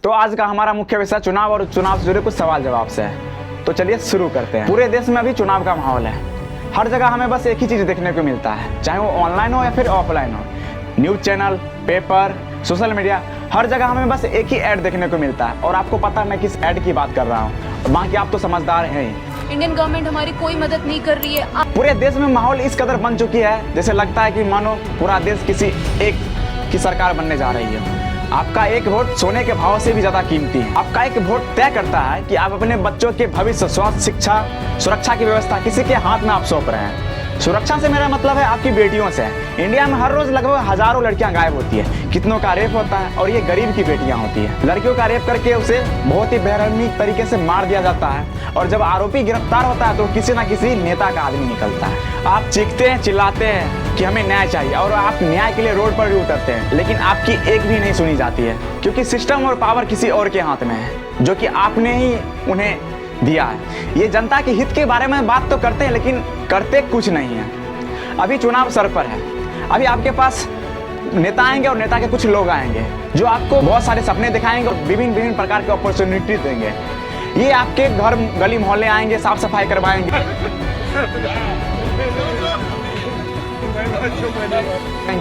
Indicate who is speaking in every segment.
Speaker 1: तो आज का हमारा मुख्य विषय चुनाव और चुनाव से जुड़े कुछ सवाल जवाब से है। तो चलिए शुरू करते हैं। पूरे देश में अभी चुनाव का माहौल है। हर जगह हमें बस एक ही चीज़ देखने को मिलता है, चाहे वो ऑनलाइन हो या फिर ऑफलाइन हो। News channel, paper, social media, हर जगह हमें बस एक ही ऐड देखने को मिलता है। और आपको पता है मैं किस ऐड की बात कर रहा हूँ। बाकी आप तो समझदार हैं।
Speaker 2: इंडियन गवर्नमेंट हमारी कोई मदद नहीं कर रही है।
Speaker 1: पूरे देश में माहौल इस कदर बन चुकी है जैसे लगता है कि मानो पूरा देश किसी एक की सरकार बनने जा रही है। आपका एक वोट सोने के भाव से भी ज्यादा कीमती है। आपका एक वोट तय करता है कि आप अपने बच्चों के भविष्य, स्वास्थ्य, शिक्षा, सुरक्षा की व्यवस्था किसी के हाथ में आप सौंप रहे हैं। सुरक्षा से मेरा मतलब है आपकी बेटियों से। इंडिया में हर रोज लगभग हजारों लड़कियां गायब होती है। कितनों का रेप होता है और ये गरीब की बेटियां होती है। लड़कियों का रेप करके उसे बहुत ही बेरहमी तरीके से मार दिया जाता है। और जब आरोपी गिरफ्तार होता है तो किसी ना किसी नेता का आदमी निकलता है। आप चीखते हैं, चिल्लाते हैं कि हमें न्याय चाहिए और आप न्याय के लिए रोड पर भी उतरते हैं, लेकिन आपकी एक भी नहीं सुनी जाती है, क्योंकि सिस्टम और पावर किसी और के हाथ में है, जो कि आपने ही उन्हें दिया है। ये जनता के हित के बारे में बात तो करते हैं, लेकिन करते कुछ नहीं है। अभी चुनाव सर पर है। अभी आपके पास नेता आएंगे और नेता के कुछ लोग आएंगे जो आपको बहुत सारे सपने दिखाएंगे और विभिन्न प्रकार के अपॉर्चुनिटी देंगे। ये आपके घर, गली, मोहल्ले आएंगे, साफ सफाई करवाएंगे,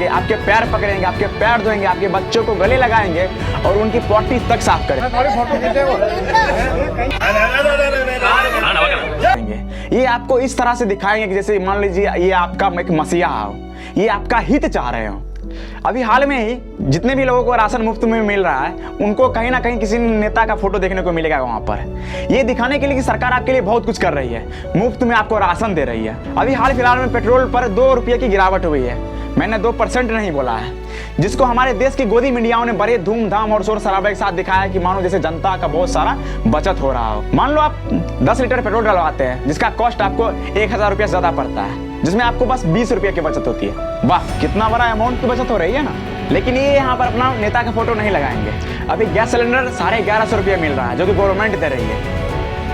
Speaker 1: आपके पैर पकड़ेंगे, आपके पैर धोएंगे, आपके बच्चों को गले लगाएंगे और उनकी पॉटी तक साफ करेंगे। ये आपको इस तरह से दिखाएंगे कि जैसे मान लीजिए ये आपका एक मसीहा हो, ये आपका हित चाह रहे हो। अभी हाल में ही जितने भी लोगों को राशन मुफ्त में मिल रहा है, उनको कहीं ना कहीं किसी नेता का फोटो देखने को मिलेगा वहां पर। ये दिखाने के लिए कि सरकार आपके लिए बहुत कुछ कर रही है, मुफ्त में आपको राशन दे रही है। अभी हाल फिलहाल में पेट्रोल पर 2 रुपये की गिरावट हुई है। मैंने 2% नहीं बोला है, जिसको हमारे देश की गोदी मीडियाओं ने बड़े धूमधाम और शोर शराबे के साथ दिखाया कि मानो जैसे जनता का बहुत सारा बचत हो रहा हो। मान लो आप 10 लीटर पेट्रोल डलवाते हैं, जिसका कॉस्ट आपको 1000 रुपये से ज्यादा पड़ता है, जिसमें आपको बस 20 रुपये की बचत होती है। वाह, कितना बड़ा अमाउंट की बचत हो रही है ना। लेकिन ये यहाँ पर अपना नेता का फोटो नहीं लगाएंगे। अभी गैस सिलेंडर 1150 रुपये मिल रहा है, जो कि गवर्नमेंट दे रही है।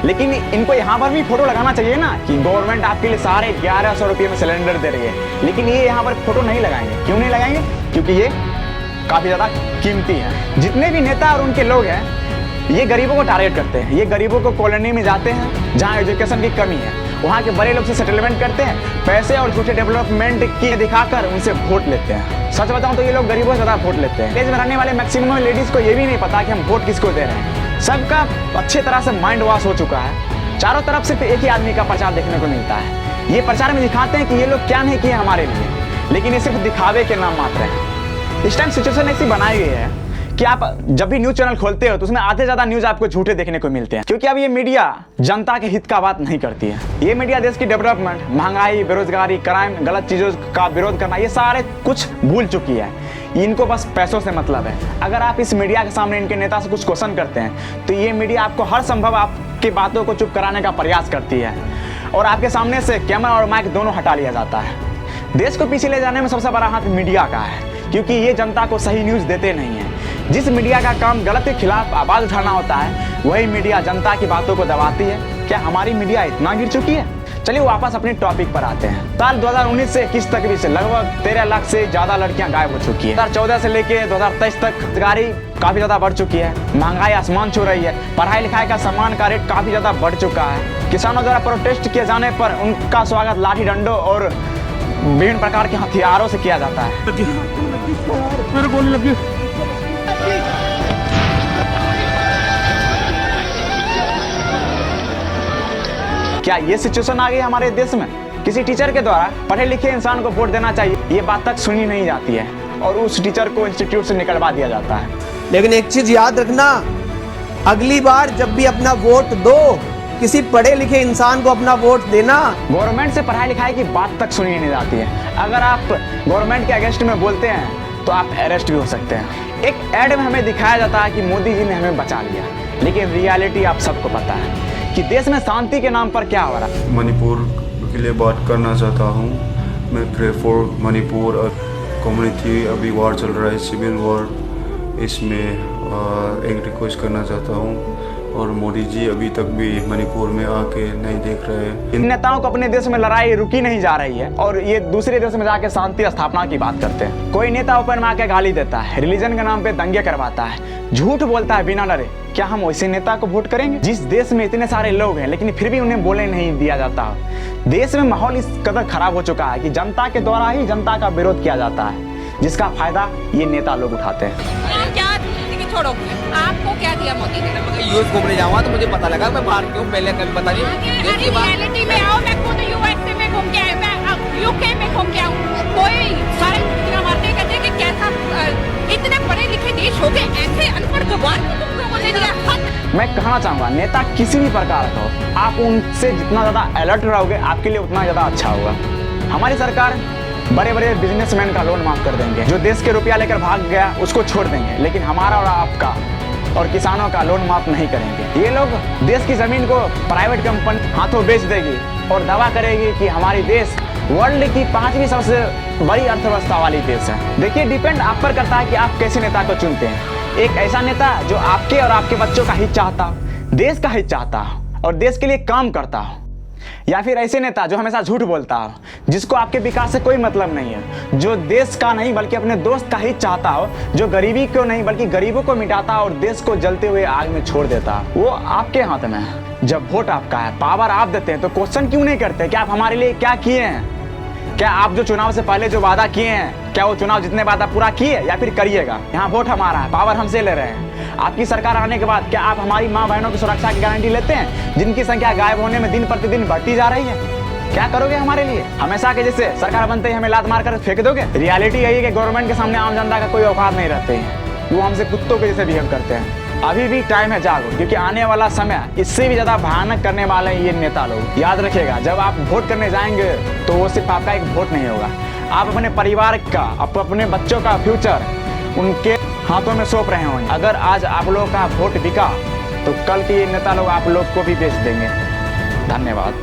Speaker 1: लेकिन इनको यहाँ पर भी फोटो लगाना चाहिए ना कि गवर्नमेंट आपके लिए 1150 रुपये में सिलेंडर दे रही है। लेकिन ये यहाँ पर फोटो नहीं लगाएंगे। क्यों नहीं लगाएंगे? क्योंकि ये काफी ज्यादा कीमती है। जितने भी नेता और उनके लोग हैं, ये गरीबों को टारगेट करते हैं। ये गरीबों को कॉलोनी में जाते हैं जहाँ एजुकेशन की कमी है, वहाँ के बड़े लोग से सेटलमेंट करते हैं, पैसे और झूठे डेवलपमेंट की दिखाकर उनसे वोट लेते हैं। सच बताऊं तो ये लोग गरीबों से ज्यादा वोट लेते हैं। देश में रहने वाले मैक्सिमम लेडीज को ये भी नहीं पता कि हम वोट किसको दे रहे हैं। सबका अच्छी तरह से माइंड वॉश हो चुका है। चारों तरफ सिर्फ एक ही आदमी का प्रचार देखने को मिलता है। ये प्रचार में दिखाते हैं कि ये लोग क्या नहीं किए हमारे लिए, लेकिन ये सिर्फ दिखावे के नाम मात्र है। इस टाइम सिचुएशन ऐसी बनाई गई है कि आप जब भी न्यूज चैनल खोलते हो तो उसमें आधे ज्यादा न्यूज आपको झूठे देखने को मिलते हैं, क्योंकि अब ये मीडिया जनता के हित का बात नहीं करती है। ये मीडिया देश की डेवलपमेंट, महंगाई, बेरोजगारी, क्राइम, गलत चीजों का विरोध करना, ये सारे कुछ भूल चुकी है। इनको बस पैसों से मतलब है। अगर आप इस मीडिया के सामने इनके नेता से कुछ क्वेश्चन करते हैं तो ये मीडिया आपको हर संभव आपकी बातों को चुप कराने का प्रयास करती है और आपके सामने से कैमरा और माइक दोनों हटा लिया जाता है। देश को पीछे ले जाने में सबसे बड़ा हाथ मीडिया का है, क्योंकि ये जनता को सही न्यूज देते नहीं है। जिस मीडिया का काम गलत के खिलाफ आवाज उठाना होता है, वही मीडिया जनता की बातों को दबाती है। क्या हमारी मीडिया इतना गिर चुकी है? चलिए वापस अपने टॉपिक पर आते हैं। साल 2019 से 21 तक भी से लगभग 13 लाख से ज्यादा लड़कियां गायब हो चुकी है। 2014 से लेके 2023 तक बेरोजगारी काफी ज्यादा बढ़ चुकी है। महंगाई आसमान छू रही है। पढ़ाई लिखाई का सामान का रेट काफी ज्यादा बढ़ चुका है। किसानों द्वारा प्रोटेस्ट किए जाने पर उनका स्वागत लाठी डंडों और विभिन्न प्रकार के हथियारों से किया जाता है। मेरे गोली लगी। क्या ये सिचुएशन आ गई हमारे देश में? किसी टीचर के द्वारा पढ़े लिखे इंसान को वोट देना चाहिए, ये बात तक सुनी नहीं जाती है और उस टीचर को इंस्टीट्यूट से निकलवा दिया जाता है।
Speaker 3: लेकिन एक चीज याद रखना, अगली बार जब भी अपना वोट दो, किसी पढ़े लिखे इंसान को अपना वोट देना।
Speaker 1: गवर्नमेंट से पढ़ाई लिखाई की बात तक सुनी नहीं जाती है। अगर आप गवर्नमेंट के अगेंस्ट में बोलते हैं तो आप अरेस्ट भी हो सकते हैं। एक ऐड में हमें दिखाया जाता है कि मोदी जी ने हमें बचा लिया, लेकिन रियलिटी आप सबको पता है कि देश में शांति के नाम पर क्या हो रहा है।
Speaker 4: मणिपुर के लिए बात करना चाहता हूँ। मैं प्रे फॉर मणिपुर कम्युनिटी। अभी वॉर चल रहा है, सिविल वॉर। इसमें एक रिक्वेस्ट करना चाहता हूँ और मोदी जी अभी तक भी मणिपुर में आके नहीं देख रहे हैं।
Speaker 1: इन नेताओं को अपने देश में लड़ाई रुकी नहीं जा रही है और ये दूसरे देश में जाके शांति स्थापना की बात करते हैं। कोई नेता ओपन में आके गाली देता है, रिलीजन के नाम पे दंगे करवाता है, झूठ बोलता है बिना डरे। क्या हम वैसे नेता को वोट करेंगे? जिस देश में इतने सारे लोग हैं लेकिन फिर भी उन्हें बोलने नहीं दिया जाता। देश में माहौल इस कदर खराब हो चुका है कि जनता के द्वारा ही जनता का विरोध किया जाता है, जिसका फायदा ये नेता लोग उठाते हैं।
Speaker 5: क्या छोड़ो, आपको क्या दिया मोदी ने? यूएस घूमने जाऊंगा तो मुझे पता लगा, मैं बाहर क्यों पहले कभी पता नहीं। रियलिटी में आओ, मैं खुद यूएसए में घूम के आया, मैं यूके में घूम के आऊँ। कोई सारे मारते कहते हैं कि कैसा इतने पढ़े लिखे देश हो गए, ऐसे अनपढ़ गवार को तुम लोगों ने दिया।
Speaker 1: मैं कहना चाहूँगा नेता किसी भी प्रकार का हो, आप उनसे जितना ज़्यादा अलर्ट रहोगे आपके लिए उतना ज़्यादा अच्छा होगा। हमारी सरकार बड़े बड़े बिजनेसमैन का लोन माफ कर देंगे, जो देश के रुपया लेकर भाग गया उसको छोड़ देंगे, लेकिन हमारा और आपका और किसानों का लोन माफ नहीं करेंगे। ये लोग देश की जमीन को प्राइवेट कंपनी हाथों बेच देगी और दावा करेगी कि हमारी देश वर्ल्ड की 5वीं सबसे बड़ी अर्थव्यवस्था वाली देश है। देखिए, डिपेंड आप पर करता है कि आप कैसे नेता को चुनते हैं। एक ऐसा नेता जो आपके और आपके बच्चों का हित चाहता, देश का हित चाहता और देश के लिए काम करता हो, या फिर ऐसे नेता जो हमेशा झूठ बोलता हो, जिसको आपके विकास से कोई मतलब नहीं है, जो देश का नहीं बल्कि अपने दोस्त का हित चाहता हो, जो गरीबी को नहीं बल्कि गरीबों को मिटाता और देश को जलते हुए आग में छोड़ देता, वो आपके हाथ में है। जब वोट आपका है, पावर आप देते हैं, तो क्वेश्चन क्यों नहीं करते कि आप हमारे लिए क्या किए हैं? क्या आप जो चुनाव से पहले जो वादा किए हैं, क्या वो चुनाव जितने वादा पूरा किए या फिर करिएगा? यहाँ वोट हमारा है, पावर हमसे ले रहे हैं। आपकी सरकार आने के बाद क्या आप हमारी माँ बहनों की सुरक्षा की गारंटी लेते हैं, जिनकी संख्या गायब होने में दिन प्रतिदिन बढ़ती जा रही है? क्या करोगे हमारे लिए? हमेशा के जैसे सरकार बनते ही हमें लात मार कर फेंक दोगे? रियलिटी यही है कि गवर्नमेंट के सामने आम जनता का कोई औकात नहीं रहते हैं, वो हमसे कुत्तों के जैसे बिहेव करते हैं। अभी भी टाइम है, जागो, क्योंकि आने वाला समय इससे भी ज्यादा भयानक करने वाले हैं ये नेता लोग। याद रखिएगा, जब आप वोट करने जाएंगे तो वो सिर्फ आपका एक वोट नहीं होगा, आप अपने परिवार का, अपने बच्चों का फ्यूचर उनके हाथों में सौंप रहे होंगे। अगर आज आप लोगों का वोट बिका तो कल के ये नेता लोग आप लोग को भी बेच देंगे। धन्यवाद।